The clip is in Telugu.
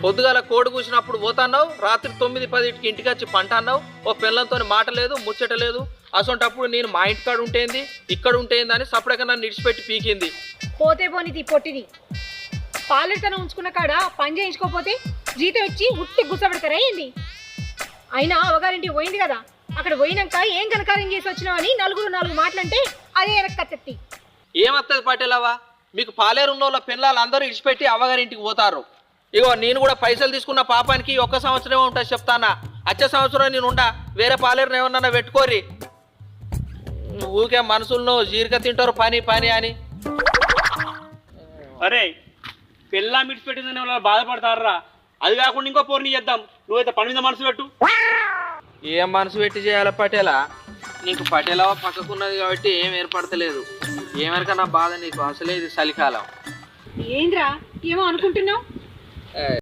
పొద్దుగాల కోడి కూసినప్పుడు పోతాన్నావు, రాత్రి 9-10కి ఇంటికి వచ్చి పంట అన్నావు. ఓ పిల్లలతో మాట లేదు, ముచ్చట లేదు. అసొంటప్పుడు నేను మా ఇంటికాడ ఉంటేంది, ఇక్కడ ఉంటేంది అని సపరేట్గా నన్ను ఇడిచిపెట్టి పీకింది. పోతే పోనిది పొట్టిది. పాలెడతనం ఉంచుకున్న కాడ పని చేయించుకోపోతే జీతం ఇచ్చి ఉట్టి గుసపెడతారా ఏంది? అయినా అవగారింటికి పోయింది కదా, అక్కడ పోయినాక ఏం కనకారం చేసి వచ్చినావు అని నాలుగు మాటలంటే అదే వెనక్కత్తి. ఏమత్తది పటేలవ్వ, మీకు పాలేరున్న వాళ్ళ పిల్లలు అందరూ ఇడిచిపెట్టి అవ్వగారింటికి పోతారు. ఇగో నేను కూడా పైసలు తీసుకున్న పాపానికి 1 సంవత్సరమే ఉంటుంది చెప్తానా. వచ్చే సంవత్సరం నేను ఉండా, వేరే పాలేరుని ఏమన్నా పెట్టుకోరి. ఊరికే మనుషులను జీరిక తింటారు పని పని అని. అరే పిల్ల మిడిచి పెట్టిందని వాళ్ళు బాధపడతారా? అది కాకుండా ఇంకో పోర్ని చేద్దాం. నువ్వైతే పని మీద మనసు పెట్టు. ఏం మనసు పెట్టి చేయాలి పటేలా? నీకు పటేలవ పక్కకున్నది కాబట్టి ఏం ఏర్పడతలేదు. ఏమరిక నా బాధ నీకు. అసలే ఇది చలికాలం. ఏంద్రా ఏమో అనుకుంటున్నావు?